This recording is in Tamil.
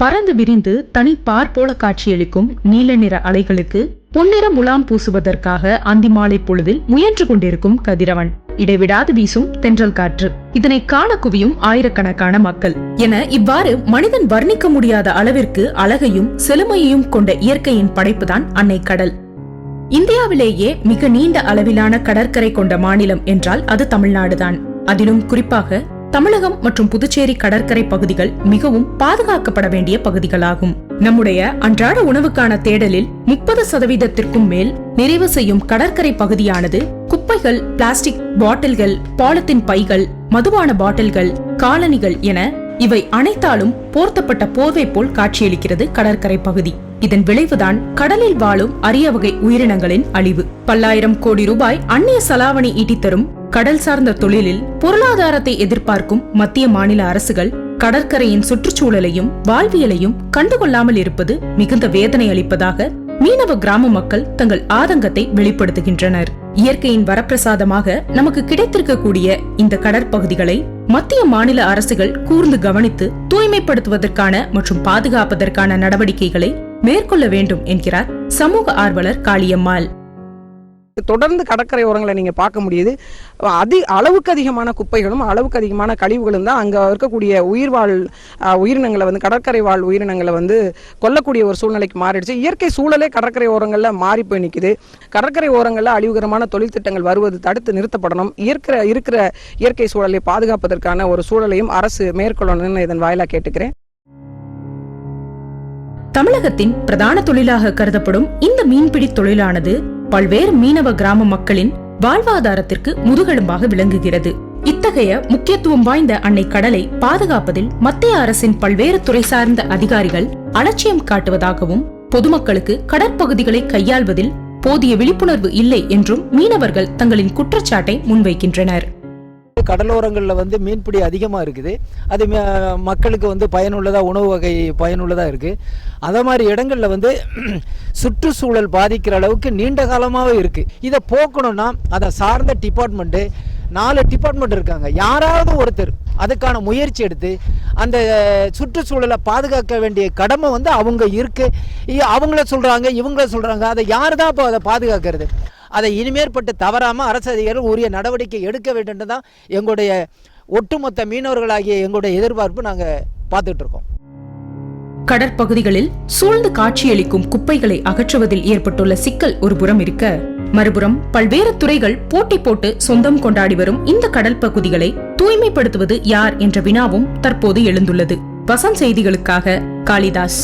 பறந்து விரிந்து தனி பார் போல காட்சியளிக்கும் நீல நிற அலைகளுக்கு பொன்னிற முலாம் பூசுவதற்காக அந்தி மாலை பொழுதில் முயன்று கொண்டிருக்கும் கதிரவன், இடைவிடாது வீசும் தென்றல் காற்று, இதனை காண குவியும் ஆயிரக்கணக்கான மக்கள் என இவ்வாறு மனிதன் வர்ணிக்க முடியாத அளவிற்கு அழகையும் செழுமையையும் கொண்ட இயற்கையின் படைப்புதான் அன்னை கடல். இந்தியாவிலேயே மிக நீண்ட அளவிலான கடற்கரை கொண்ட மாநிலம் என்றால் அது தமிழ்நாடுதான். அதிலும் குறிப்பாக தமிழகம் மற்றும் புதுச்சேரி கடற்கரை பகுதிகள் மிகவும் பாதுகாக்கப்பட வேண்டிய பகுதிகளாகும். நம்முடைய அன்றாட உணவுக்கான தேடலில் 30% மேல் நிறைவு செய்யும் கடற்கரை பகுதியானது குப்பைகள், பிளாஸ்டிக் பாட்டில்கள், பாலித்தீன் பைகள், மதுபான பாட்டில்கள், காலணிகள் என இவை அனைத்தாலும் போர்த்தப்பட்ட போர்வை போல் காட்சியளிக்கிறது கடற்கரை பகுதி. இதன் விளைவுதான் கடலில் வாழும் அரிய வகை உயிரினங்களின் அழிவு. பல்லாயிரம் கோடி ரூபாய் அந்நிய செலாவணி ஈட்டித்தரும் கடல் சார்ந்த தொழிலில் பொருளாதாரத்தை எதிர்பார்க்கும் மத்திய மாநில அரசுகள் கடற்கரையின் சுற்றுச்சூழலையும் வாழ்வியலையும் கண்டுகொள்ளாமல் இருப்பது மிகுந்த வேதனை அளிப்பதாக மீனவ கிராம மக்கள் தங்கள் ஆதங்கத்தை வெளிப்படுத்துகின்றனர். இயற்கையின் வரப்பிரசாதமாக நமக்கு கிடைத்திருக்கக்கூடிய இந்த கடற்பகுதிகளை மத்திய மாநில அரசுகள் கூர்ந்து கவனித்து தூய்மைப்படுத்துவதற்கான மற்றும் பாதுகாப்பதற்கான நடவடிக்கைகளை மேற்கொள்ள வேண்டும் என்கிறார் சமூக ஆர்வலர் காளியம்மாள். தொடர்ந்து கடற்கரை ஓரங்களை நீங்க பார்க்க முடியுது. அளவுக்கு அதிகமான குப்பைகளும் அளவுக்கு அதிகமான கழிவுகளும் தான் அங்க இருக்கக்கூடிய உயிரினங்களை கடற்கரை வாழ் உயிரினங்களை கொல்லக்கூடிய ஒரு சூழ்நிலைக்கு மாறிடுச்சு. இயற்கை சூழலே கடற்கரை ஓரங்கள்ல மாறி போய் நிற்குது. கடற்கரை ஓரங்கள்ல அழிவுகரமான தொழில் திட்டங்கள் வருவது தடுத்து நிறுத்தப்படணும். இருக்கிற இயற்கை சூழலை பாதுகாப்பதற்கான ஒரு சூழலையும் அரசு மேற்கொள்ளணும்னு இதன் வாயிலா கேட்டுக்கிறேன். தமிழகத்தின் பிரதான தொழிலாக கருதப்படும் இந்த மீன்பிடி தொழிலானது பல்வேறு மீனவ கிராம மக்களின் வாழ்வாதாரத்திற்கு முதுகெலும்பாக விளங்குகிறது. இத்தகைய முக்கியத்துவம் வாய்ந்த அன்னை கடலை பாதுகாப்பதில் மத்திய அரசின் பல்வேறு துறை சார்ந்த அதிகாரிகள் அலட்சியம் காட்டுவதாகவும், பொதுமக்களுக்கு கடற்பகுதிகளை கையாள்வதில் போதிய விழிப்புணர்வு இல்லை என்றும் மீனவர்கள் தங்களின் குற்றச்சாட்டை முன்வைக்கின்றனர். கடலோரங்களில் மீன்பிடி அதிகமாக இருக்குது. அது மக்களுக்கு பயனுள்ளதாக, உணவு வகை பயனுள்ளதாக இருக்குது. அதே மாதிரி இடங்களில் சுற்றுச்சூழல் பாதிக்கிற அளவுக்கு நீண்ட காலமாகவே இருக்குது. இதை போக்கணும்னா அதை சார்ந்த டிபார்ட்மெண்ட்டு 4 டிபார்ட்மெண்ட் இருக்காங்க. யாராவது ஒருத்தர் அதுக்கான முயற்சி எடுத்து அந்த சுற்றுச்சூழலை பாதுகாக்க வேண்டிய கடமை அவங்க இருக்கு. அவங்கள சொல்கிறாங்க, இவங்கள சொல்கிறாங்க. அதை யார் தான் இப்போ அதை பாதுகாக்கிறது? அதை இனிமேற்பட்டு தவறாமல் அரசு அதிகாரிகள் உரிய நடவடிக்கை எடுக்க வேண்டும் தான் எங்களுடைய ஒட்டுமொத்த மீனவர்களாகிய எங்களுடைய எதிர்பார்ப்பு. நாங்கள் பார்த்துட்டு இருக்கோம். கடற்பகுதிகளில் சூழ்ந்து காட்சியளிக்கும் குப்பைகளை அகற்றுவதில் ஏற்பட்டுள்ள சிக்கல் ஒரு புறம் இருக்க, மறுபுறம் பல்வேறு துறைகள் போட்டி போட்டு சொந்தம் கொண்டாடி வரும் இந்த கடல் பகுதிகளை தூய்மைப்படுத்துவது யார் என்ற வினாவும் தற்போது எழுந்துள்ளது. வசந்த் செய்திகளுக்காக காளிதாஸ்.